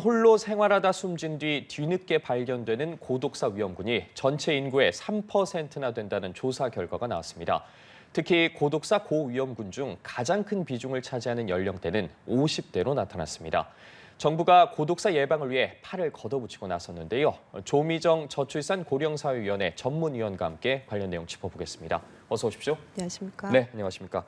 홀로 생활하다 숨진 뒤 뒤늦게 발견되는 고독사 위험군이 전체 인구의 3%나 된다는 조사 결과가 나왔습니다. 특히 고독사 고위험군 중 가장 큰 비중을 차지하는 연령대는 50대로 나타났습니다. 정부가 고독사 예방을 위해 팔을 걷어붙이고 나섰는데요. 조미정 저출산 고령사회위원회 전문위원과 함께 관련 내용 짚어보겠습니다. 어서 오십시오. 안녕하십니까? 네, 안녕하십니까.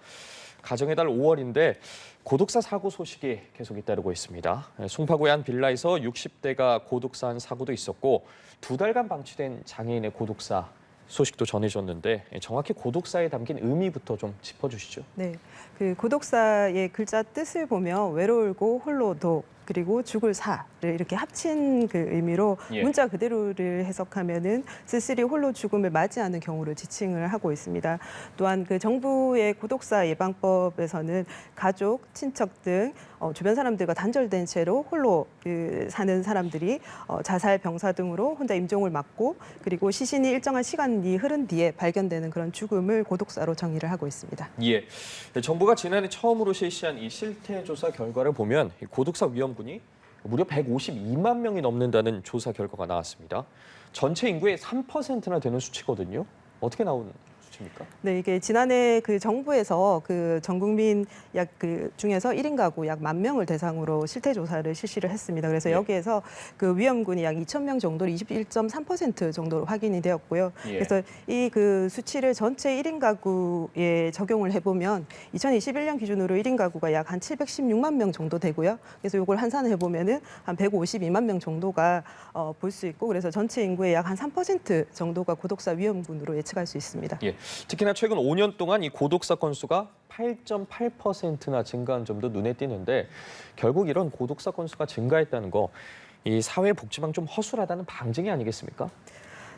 가정의 달 5월인데 고독사 사고 소식이 계속 잇따르고 있습니다. 송파구의 한 빌라에서 60대가 고독사한 사고도 있었고 2달간 방치된 장애인의 고독사 소식도 전해졌는데 정확히 고독사에 담긴 의미부터 좀 짚어주시죠. 네, 그 고독사의 글자 뜻을 보면 외로울고 홀로도 그리고 죽을 사를 이렇게 합친 그 의미로 문자 그대로를 해석하면은 쓸쓸히 홀로 죽음을 맞이하는 경우를 지칭을 하고 있습니다. 또한 그 정부의 고독사 예방법에서는 가족, 친척 등 주변 사람들과 단절된 채로 홀로 사는 사람들이 자살, 병사 등으로 혼자 임종을 맞고 그리고 시신이 일정한 시간이 흐른 뒤에 발견되는 그런 죽음을 고독사로 정의를 하고 있습니다. 예, 정부가 지난해 처음으로 실시한 이 실태 조사 결과를 보면 고독사 위험군이 무려 152만 명이 넘는다는 조사 결과가 나왔습니다. 전체 인구의 3%나 되는 수치거든요. 어떻게 나온 수치입니까? 네, 이게 지난해 그 정부에서 그 전 국민 약 그 중에서 1인 가구 약 10,000명을 대상으로 실태 조사를 실시를 했습니다. 그래서 여기에서 그 위험군이 약 2,000명 정도로 21.3% 정도로 확인이 되었고요. 그래서 이 그 수치를 전체 1인 가구에 적용을 해보면 2021년 기준으로 1인 가구가 약 한 716만 명 정도 되고요. 그래서 이걸 환산을 해보면은 한 152만 명 정도가 볼 수 있고 그래서 전체 인구의 약 한 3% 정도가 고독사 위험군으로 예측할 수 있습니다. 예, 특히나 최근 5년 동안 이 고독사 건수가 8.8%나 증가한 점도 눈에 띄는데 결국 이런 고독사 건수가 증가했다는 거 이 사회복지망 좀 허술하다는 방증이 아니겠습니까?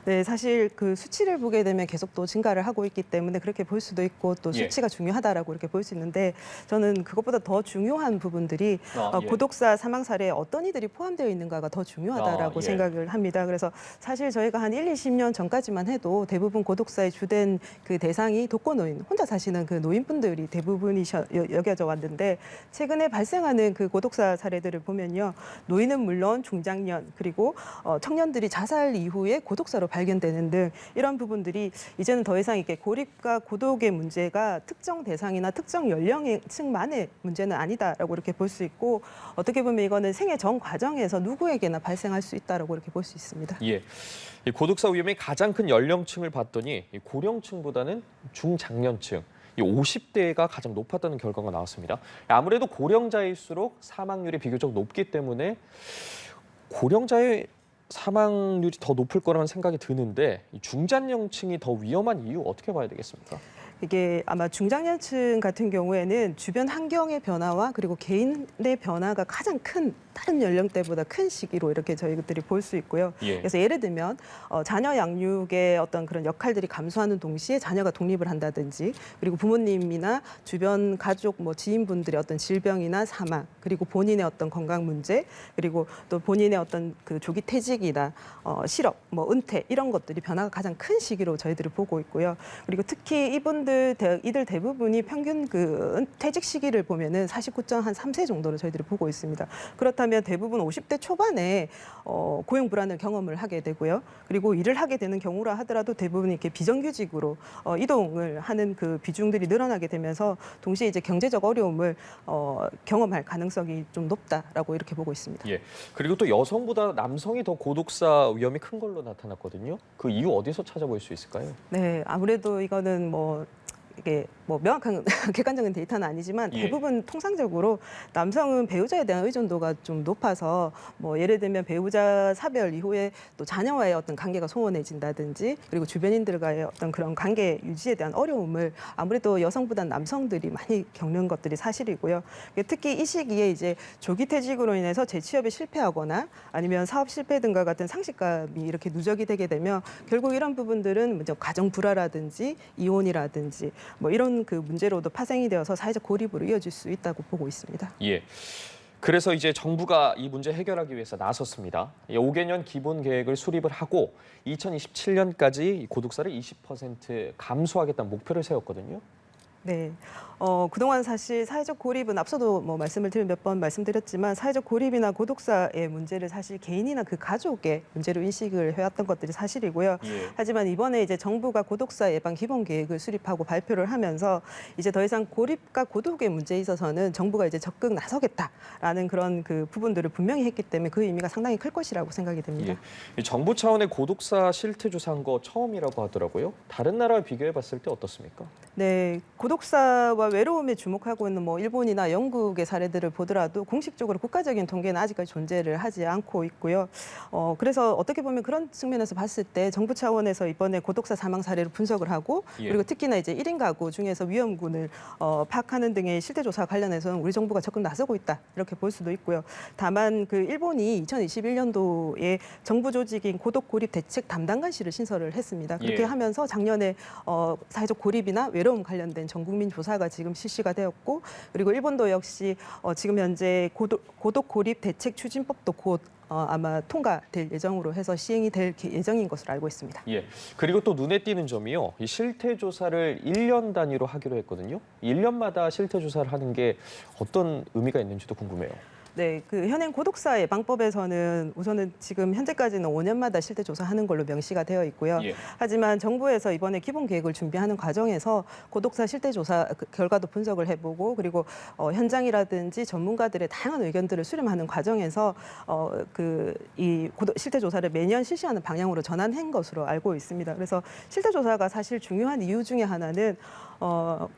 네, 사실 그 수치를 보게 되면 계속 또 증가를 하고 있기 때문에 그렇게 볼 수도 있고 또 수치가 중요하다라고 이렇게 볼 수 있는데 저는 그것보다 더 중요한 부분들이 고독사 사망 사례에 어떤 이들이 포함되어 있는가가 더 중요하다라고 생각을 합니다. 그래서 사실 저희가 한 20년 전까지만 해도 대부분 고독사의 주된 그 대상이 독거노인, 혼자 사시는 그 노인분들이 대부분이 여겨져 왔는데 최근에 발생하는 그 고독사 사례들을 보면요. 노인은 물론 중장년 그리고 청년들이 자살 이후에 고독사로 발견되는 등 이런 부분들이 이제는 더 이상 이렇게 고립과 고독의 문제가 특정 대상이나 특정 연령층만의 문제는 아니다라고 이렇게 볼 수 있고 어떻게 보면 이거는 생애 전 과정에서 누구에게나 발생할 수 있다라고 이렇게 볼 수 있습니다. 예, 이 고독사 위험이 가장 큰 연령층을 봤더니 이 고령층보다는 중장년층. 이 50대가 가장 높았다는 결과가 나왔습니다. 아무래도 고령자일수록 사망률이 비교적 높기 때문에 고령자의 사망률이 더 높을 거라는 생각이 드는데 중장년층이 더 위험한 이유 어떻게 봐야 되겠습니까? 이게 아마 중장년층 같은 경우에는 주변 환경의 변화와 그리고 개인의 변화가 가장 큰 다른 연령대보다 큰 시기로 이렇게 저희들이 볼 수 있고요. 그래서 예를 들면 자녀 양육의 어떤 그런 역할들이 감소하는 동시에 자녀가 독립을 한다든지 그리고 부모님이나 주변 가족 뭐 지인분들의 어떤 질병이나 사망 그리고 본인의 어떤 건강 문제 그리고 또 본인의 어떤 그 조기 퇴직이나 실업 뭐 은퇴 이런 것들이 변화가 가장 큰 시기로 저희들이 보고 있고요. 그리고 특히 이들 대부분이 평균 그 퇴직 시기를 보면은 49.3세 정도로 저희들이 보고 있습니다. 그렇다면 대부분 50대 초반에 고용 불안을 경험을 하게 되고요. 그리고 일을 하게 되는 경우라 하더라도 대부분 이렇게 비정규직으로 이동을 하는 그 비중들이 늘어나게 되면서 동시에 이제 경제적 어려움을 경험할 가능성이 좀 높다라고 이렇게 보고 있습니다. 예. 그리고 또 여성보다 남성이 더 고독사 위험이 큰 걸로 나타났거든요. 그 이유 어디서 찾아볼 수 있을까요? 네, 아무래도 이거는 뭐 이게 뭐 명확한 객관적인 데이터는 아니지만 대부분 통상적으로 남성은 배우자에 대한 의존도가 좀 높아서 뭐 예를 들면 배우자 사별 이후에 또 자녀와의 어떤 관계가 소원해진다든지 그리고 주변인들과의 어떤 그런 관계 유지에 대한 어려움을 아무래도 여성보다 남성들이 많이 겪는 것들이 사실이고요. 특히 이 시기에 이제 조기 퇴직으로 인해서 재취업에 실패하거나 아니면 사업 실패 등과 같은 상실감이 이렇게 누적이 되게 되면 결국 이런 부분들은 먼저 가정 불화라든지 이혼이라든지 뭐 이런 그 문제로도 파생이 되어서 사회적 고립으로 이어질 수 있다고 보고 있습니다. 예. 그래서 이제 정부가 이 문제 해결하기 위해서 나섰습니다. 5개년 기본 계획을 수립을 하고 2027년까지 고독사를 20% 감소하겠다는 목표를 세웠거든요. 네. 그동안 사실 사회적 고립은 앞서도 뭐 말씀을 드린 몇 번 말씀드렸지만 사회적 고립이나 고독사의 문제를 사실 개인이나 그 가족의 문제로 인식을 해왔던 것들이 사실이고요. 예. 하지만 이번에 이제 정부가 고독사 예방 기본 계획을 수립하고 발표를 하면서 이제 더 이상 고립과 고독의 문제에 있어서는 정부가 이제 적극 나서겠다라는 그런 그 부분들을 분명히 했기 때문에 그 의미가 상당히 클 것이라고 생각이 됩니다. 예. 이 정부 차원의 고독사 실태 조사한 거 처음이라고 하더라고요. 다른 나라와 비교해 봤을 때 어떻습니까? 네, 고독사와 외로움에 주목하고 있는 뭐 일본이나 영국의 사례들을 보더라도 공식적으로 국가적인 통계는 아직까지 존재를 하지 않고 있고요. 그래서 어떻게 보면 그런 측면에서 봤을 때 정부 차원에서 이번에 고독사 사망 사례를 분석을 하고 그리고 특히나 이제 1인 가구 중에서 위험군을 파악하는 등의 실태 조사 관련해서는 우리 정부가 적극 나서고 있다 이렇게 볼 수도 있고요. 다만 그 일본이 2021년도에 정부 조직인 고독 고립 대책 담당관실을 신설을 했습니다. 그렇게 하면서 작년에 사회적 고립이나 외로움 관련된 전 국민 조사가 지금 실시가 되었고 그리고 일본도 역시 지금 현재 고독 고립 대책 추진법도 곧 아마 통과될 예정으로 해서 시행이 될 예정인 것으로 알고 있습니다. 예. 그리고 또 눈에 띄는 점이요. 이 실태 조사를 1년 단위로 하기로 했거든요. 1년마다 실태 조사를 하는 게 어떤 의미가 있는지도 궁금해요. 네, 그 현행 고독사 예방법에서는 우선은 지금 현재까지는 5년마다 실태 조사하는 걸로 명시가 되어 있고요. 하지만 정부에서 이번에 기본 계획을 준비하는 과정에서 고독사 실태 조사 결과도 분석을 해보고 그리고 현장이라든지 전문가들의 다양한 의견들을 수렴하는 과정에서 이 실태 조사를 매년 실시하는 방향으로 전환한 것으로 알고 있습니다. 그래서 실태 조사가 사실 중요한 이유 중에 하나는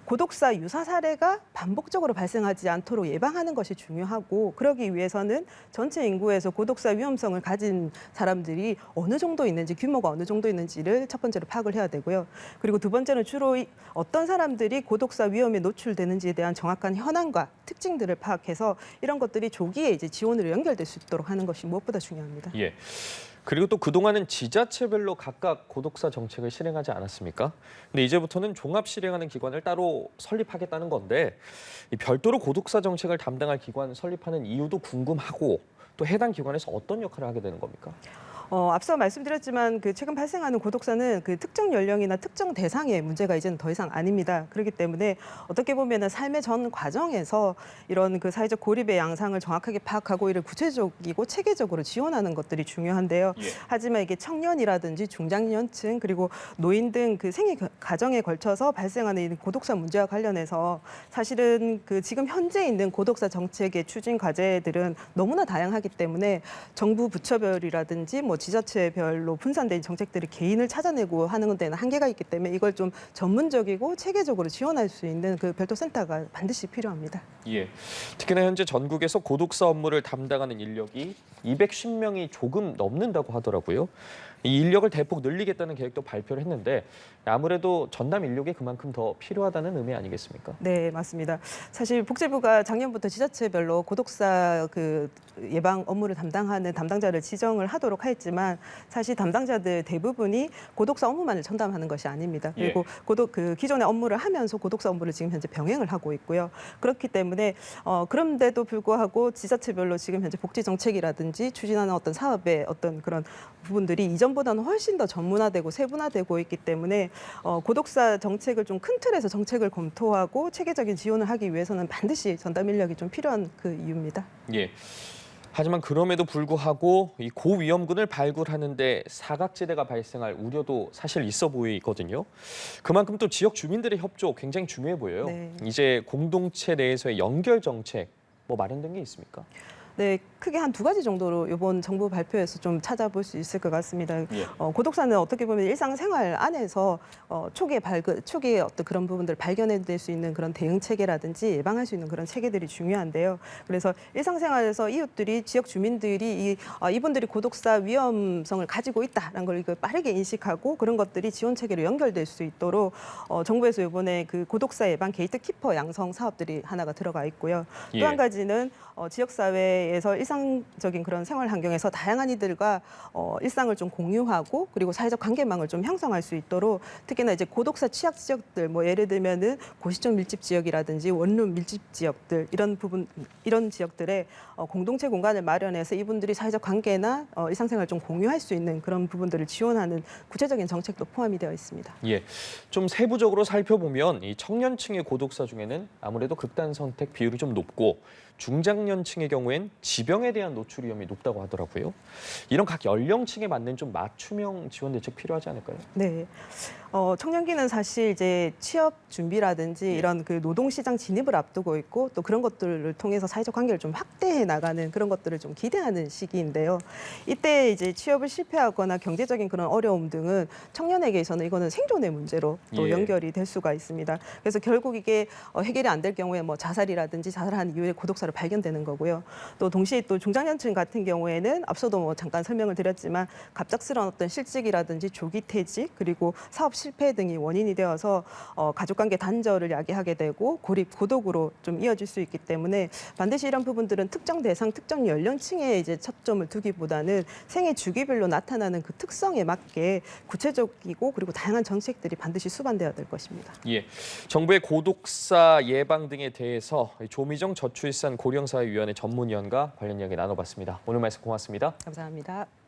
고독사 유사 사례가 반복적으로 발생하지 않도록 예방하는 것이 중요하고 그러기 위해서는 전체 인구에서 고독사 위험성을 가진 사람들이 어느 정도 있는지 규모가 어느 정도 있는지를 첫 번째로 파악을 해야 되고요. 그리고 두 번째는 주로 어떤 사람들이 고독사 위험에 노출되는지에 대한 정확한 현황과 특징들을 파악해서 이런 것들이 조기에 이제 지원으로 연결될 수 있도록 하는 것이 무엇보다 중요합니다. 예. 그리고 또 그동안은 지자체별로 각각 고독사 정책을 실행하지 않았습니까? 근데 이제부터는 종합 실행하는 기관을 따로 설립하겠다는 건데 이 별도로 고독사 정책을 담당할 기관 설립하는 이유도 궁금하고 또 해당 기관에서 어떤 역할을 하게 되는 겁니까? 앞서 말씀드렸지만 그 최근 발생하는 고독사는 그 특정 연령이나 특정 대상의 문제가 이제는 더 이상 아닙니다. 그렇기 때문에 어떻게 보면은 삶의 전 과정에서 이런 그 사회적 고립의 양상을 정확하게 파악하고 이를 구체적이고 체계적으로 지원하는 것들이 중요한데요. 하지만 이게 청년이라든지 중장년층 그리고 노인 등 그 생애 과정에 걸쳐서 발생하는 이 고독사 문제와 관련해서 사실은 그 지금 현재 있는 고독사 정책의 추진 과제들은 너무나 다양하기 때문에 정부 부처별이라든지 뭐 지자체별로 분산된 정책들이 개인을 찾아내고 하는 데는 한계가 있기 때문에 이걸 좀 전문적이고 체계적으로 지원할 수 있는 그 별도 센터가 반드시 필요합니다. 예. 특히나 현재 전국에서 고독사 업무를 담당하는 인력이 210명이 조금 넘는다고 하더라고요. 이 인력을 대폭 늘리겠다는 계획도 발표를 했는데 아무래도 전담 인력이 그만큼 더 필요하다는 의미 아니겠습니까? 네, 맞습니다. 사실 복지부가 작년부터 지자체별로 고독사 그 예방 업무를 담당하는 담당자를 지정을 하도록 했지만 사실 담당자들 대부분이 고독사 업무만을 전담하는 것이 아닙니다. 그리고 그 기존의 업무를 하면서 고독사 업무를 지금 현재 병행을 하고 있고요. 그렇기 때문에 그런데도 불구하고 지자체별로 지금 현재 복지 정책이라든지 추진하는 어떤 사업의 어떤 그런 부분들이 이전보다는 훨씬 더 전문화되고 세분화되고 있기 때문에 고독사 정책을 좀 큰 틀에서 정책을 검토하고 체계적인 지원을 하기 위해서는 반드시 전담 인력이 좀 필요한 그 이유입니다. 예. 하지만 그럼에도 불구하고 이 고위험군을 발굴하는데 사각지대가 발생할 우려도 사실 있어 보이거든요. 그만큼 또 지역 주민들의 협조 굉장히 중요해 보여요. 이제 공동체 내에서의 연결 정책 뭐 마련된 게 있습니까? 네, 크게 한 두 가지 정도로 이번 정부 발표에서 좀 찾아볼 수 있을 것 같습니다. 고독사는 어떻게 보면 일상생활 안에서 초기에 어떤 그런 부분들을 발견해낼 수 있는 그런 대응 체계라든지 예방할 수 있는 그런 체계들이 중요한데요. 그래서 일상생활에서 이웃들이 지역 주민들이 이분들이 고독사 위험성을 가지고 있다라는 걸 빠르게 인식하고 그런 것들이 지원 체계로 연결될 수 있도록 정부에서 이번에 그 고독사 예방 게이트키퍼 양성 사업들이 하나가 들어가 있고요. 또 한 가지는 지역사회 사회에서 일상적인 그런 생활 환경에서 다양한 이들과 일상을 좀 공유하고 그리고 사회적 관계망을 좀 형성할 수 있도록 특히나 이제 고독사 취약 지역들 뭐 예를 들면은 고시적 밀집 지역이라든지 원룸 밀집 지역들 이런 지역들의 공동체 공간을 마련해서 이분들이 사회적 관계나 일상생활을 좀 공유할 수 있는 그런 부분들을 지원하는 구체적인 정책도 포함이 되어 있습니다. 예, 좀 세부적으로 살펴보면 이 청년층의 고독사 중에는 아무래도 극단 선택 비율이 좀 높고 중장년층의 경우엔 지병에 대한 노출 위험이 높다고 하더라고요. 이런 각 연령층에 맞는 좀 맞춤형 지원 대책 필요하지 않을까요? 네. 청년기는 사실 이제 취업 준비라든지 이런 그 노동시장 진입을 앞두고 있고 또 그런 것들을 통해서 사회적 관계를 좀 확대해 나가는 그런 것들을 좀 기대하는 시기인데요. 이때 이제 취업을 실패하거나 경제적인 그런 어려움 등은 청년에게서는 이거는 생존의 문제로 또 예. 연결이 될 수가 있습니다. 그래서 결국 이게 해결이 안 될 경우에 뭐 자살이라든지 자살한 이후에 고독사로 발견되는 거고요. 또 동시에 또 중장년층 같은 경우에는 앞서도 뭐 잠깐 설명을 드렸지만 갑작스러운 어떤 실직이라든지 조기 퇴직 그리고 사업 실패 등이 원인이 되어서 가족관계 단절을 야기하게 되고 고립, 고독으로 좀 이어질 수 있기 때문에 반드시 이런 부분들은 특정 대상, 특정 연령층에 이제 초점을 두기보다는 생애 주기별로 나타나는 그 특성에 맞게 구체적이고 그리고 다양한 정책들이 반드시 수반돼야 될 것입니다. 예, 정부의 고독사 예방 등에 대해서 조미정 저출산 고령사회위원회 전문위원과 관련 이야기 나눠봤습니다. 오늘 말씀 고맙습니다. 감사합니다.